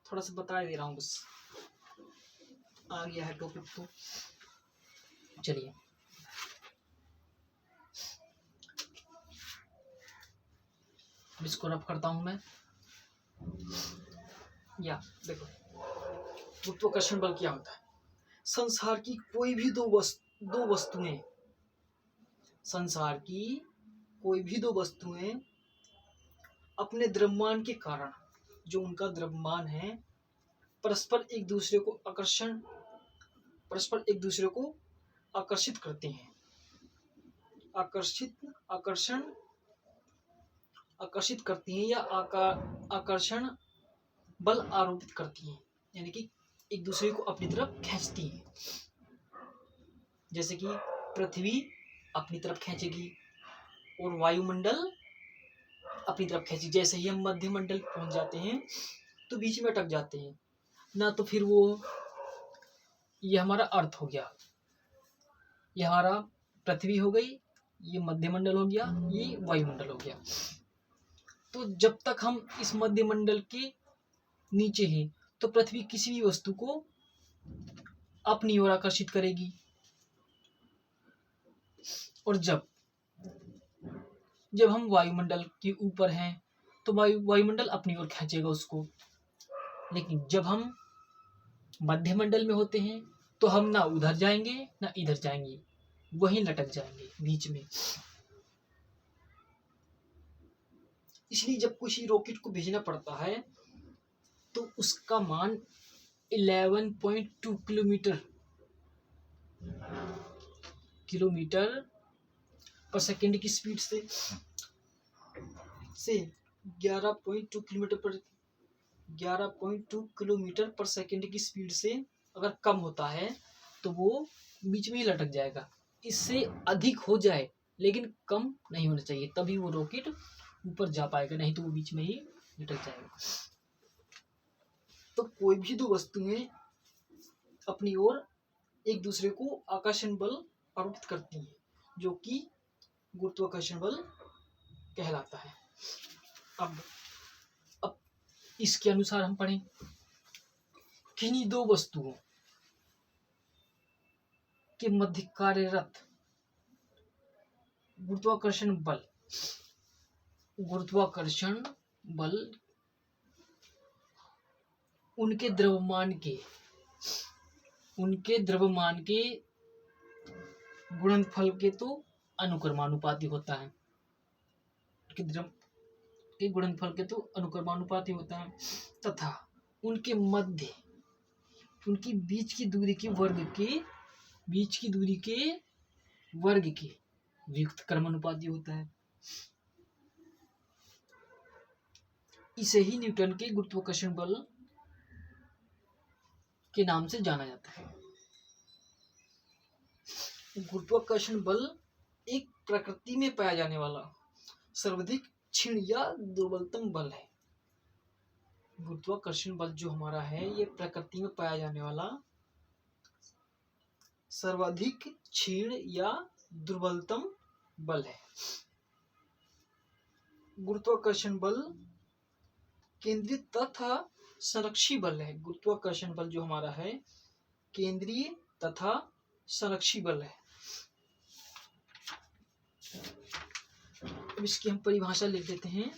थोड़ा सा बता दे रहा हूँ, बस आ गया है टॉपिक तो चलिए। इसको रफ करता हूँ मैं। या देखो, गुरुत्वाकर्षण बल क्या होता है। संसार की कोई भी दो वस्तुएं, संसार की कोई भी दो वस्तुएं अपने द्रव्यमान के कारण, जो उनका द्रव्यमान है, परस्पर एक दूसरे को आकर्षित करते हैं। आकर्षित करती हैं या आकर्षण बल आरोपित करती हैं, यानी कि एक दूसरे को अपनी तरफ खींचती हैं। जैसे कि पृथ्वी अपनी तरफ खींचेगी और वायुमंडल अपनी तरफ खींचेगी। जैसे ही हम मध्य मंडल पहुंच जाते हैं तो बीच में अटक जाते हैं ना, तो फिर वो, ये हमारा अर्थ हो गया, ये हमारा पृथ्वी हो गई, ये मध्य मंडल हो गया, ये वायुमंडल हो गया। तो जब तक हम इस मध्य मंडल के नीचे हैं तो पृथ्वी किसी भी वस्तु को अपनी ओर आकर्षित करेगी, और जब हम वायुमंडल के ऊपर हैं तो वायुमंडल अपनी ओर खींचेगा उसको। लेकिन जब हम मध्य मंडल में होते हैं तो हम ना उधर जाएंगे ना इधर जाएंगे, वहीं लटक जाएंगे बीच में। इसलिए जब किसी रॉकेट को भेजना पड़ता है तो उसका मान 11.2 किलोमीटर पर सेकंड की स्पीड से 11.2 किलोमीटर पर सेकंड की स्पीड से अगर कम होता है तो वो बीच में ही लटक जाएगा। इससे अधिक हो जाए लेकिन कम नहीं होना चाहिए, तभी वो रॉकेट ऊपर जा पाएगा, नहीं तो वो बीच में ही लटक जाएगा। तो कोई भी दो वस्तुएं अपनी ओर एक दूसरे को आकर्षण बल आरोपित करती हैं, जो कि गुरुत्वाकर्षण बल कहलाता है। अब इसके अनुसार हम पढ़ें, किन्हीं दो वस्तुओं के मध्य कार्यरत गुरुत्वाकर्षण बल उनके द्रव्यमान के गुणनफल के तो अनुक्रमानुपाती होता है। के गुणनफल के तो अनुक्रमानुपाती होता है, तथा उनके मध्य, उनकी बीच की दूरी के वर्ग के वियुक्त क्रमानुपाती होता है। इसे ही न्यूटन के गुरुत्वाकर्षण बल के नाम से जाना जाता है। गुरुत्वाकर्षण बल एक प्रकृति में पाया जाने वाला सर्वाधिक क्षीण या दुर्बलतम बल है। गुरुत्वाकर्षण बल जो हमारा है, ये प्रकृति में पाया जाने वाला सर्वाधिक क्षीण या दुर्बलतम बल है। गुरुत्वाकर्षण बल केंद्रीय तथा संरक्षी बल है। गुरुत्वाकर्षण बल जो हमारा है केंद्रीय तथा संरक्षी बल है। अब इसकी हम परिभाषा लिख लेते हैं।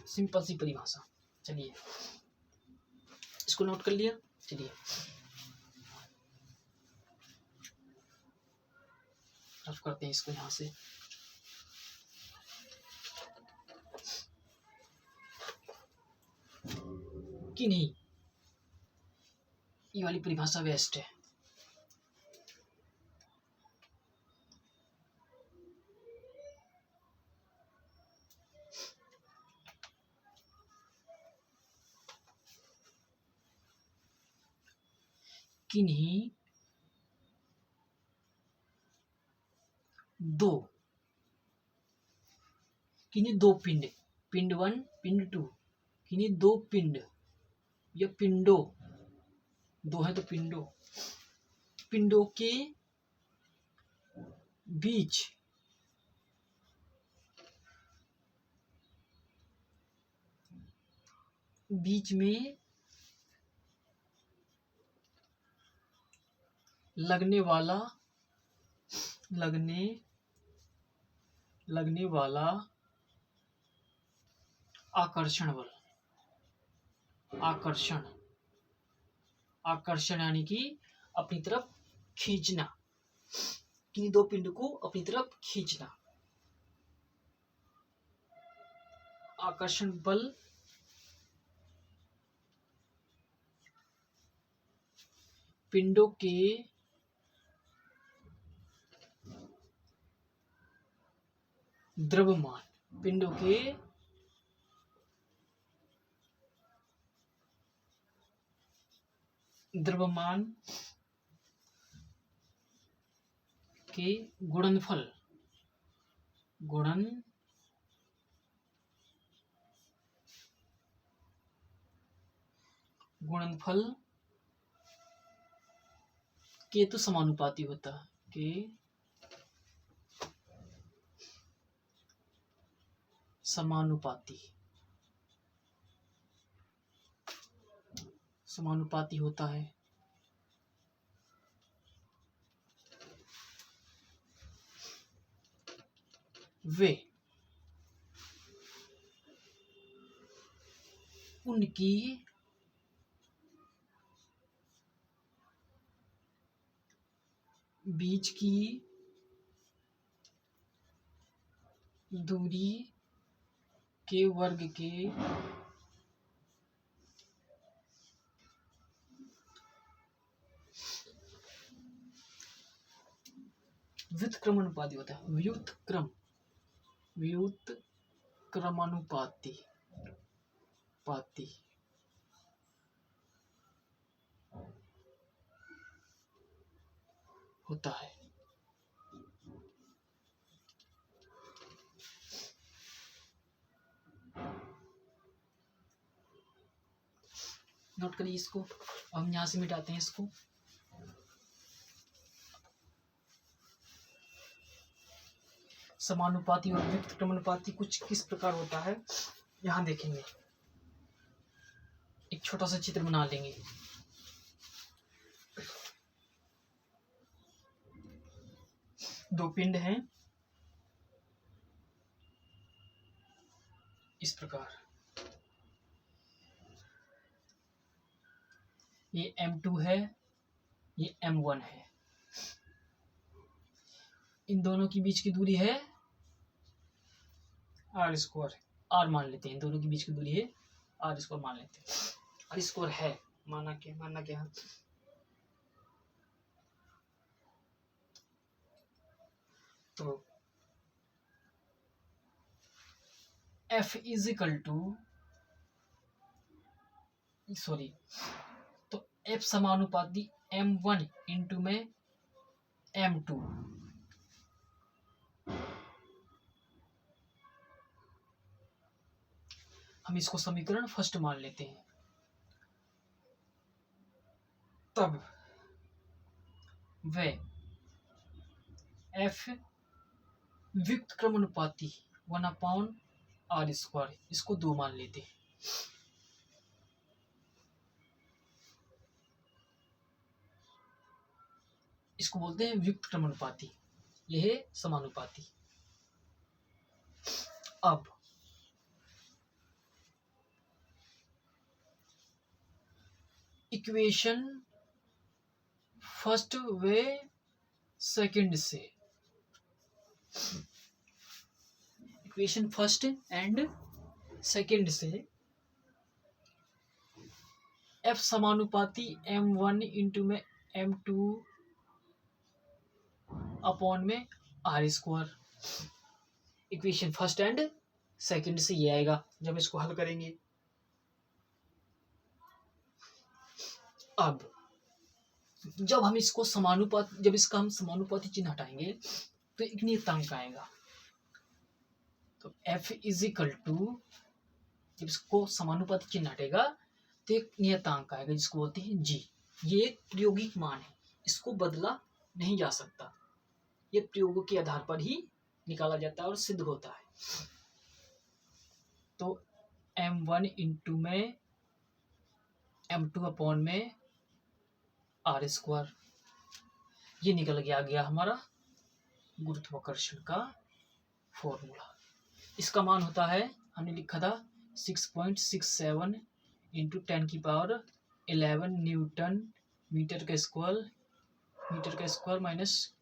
सिंपल सी परिभाषा, चलिए इसको नोट कर लिया। चलिए रफ करते हैं इसको यहां से। कि नहीं, ये वाली परिभाषा वेस्ट है। किन्हीं दो पिंड, पिंड 1 पिंड 2, किन्हीं दो पिंड या पिंडों, दो है तो पिंडों के बीच में लगने वाला आकर्षण बल, आकर्षण यानी कि अपनी तरफ खींचना, किन्हीं दो पिंड को अपनी तरफ खींचना, आकर्षण बल पिंडों के द्रव्यमान, पिंडों के द्रव्यमान के गुणनफल के तो समानुपाती होता है, के समानुपाती होता है। वे उनकी बीच की दूरी के वर्ग के व्युत्क्रमानुपाती होता है, व्युत्क्रमानुपाती होता है। नोट करिए इसको, हम यहां से मिटाते हैं इसको। समानुपाती और व्युत्क्रमानुपाती कुछ किस प्रकार होता है यहां देखेंगे। एक छोटा सा चित्र बना लेंगे। दो पिंड हैं इस प्रकार, ये M2 है, ये M1 है। इन दोनों के बीच की दूरी है r², r मान लेते हैं, दोनों के बीच की दूरी है r² मान लेते हैं। r² है, माना क्या तो F इज इक्वल टू तो F समानुपाती M1 इंटू में M2, हम इसको समीकरण फर्स्ट मान लेते हैं। तब वे F व्युत्क्रमानुपाती 1/r², इसको 2 मान लेते हैं। इसको बोलते हैं व्युत्क्रमानुपाती, यह है समानुपाती। अब इक्वेशन फर्स्ट व सेकंड से, इक्वेशन फर्स्ट एंड सेकंड से F समानुपाती M1 इंटू में M2 अपॉन में r², equation first and second से ये आएगा जब इसको हल करेंगे। अब जब इसका हम समानुपाती चिन्ह हटाएंगे तो एक नियतांक आएगा। तो F इज इक्वल टू, जब इसको समानुपाती चिन्ह हटेगा तो एक नियतांक आएगा जिसको बोलते हैं G। ये एक प्रायोगिक मान है, इसको बदला नहीं जा सकता, ये प्रयोगों के आधार पर ही निकाला जाता है और सिद्ध होता है। तो M1 इंटू में M2 अपॉन में R स्क्वायर, ये निकल के आ गया हमारा गुरुत्वाकर्षण का फॉर्मूला। इसका मान होता है, हमने लिखा था 6.67 इंटू 10⁻11 न्यूटन मीटर का स्क्वायर माइनस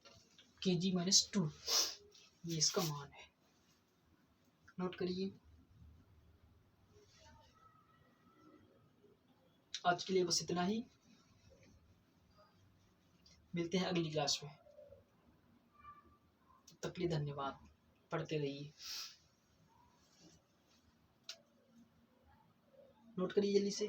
kg-2, ये इसका मान है। नोट करिए। आज के लिए बस इतना ही, मिलते हैं अगली क्लास में। तब तक के लिए धन्यवाद, पढ़ते रहिए। नोट करिए जल्दी से।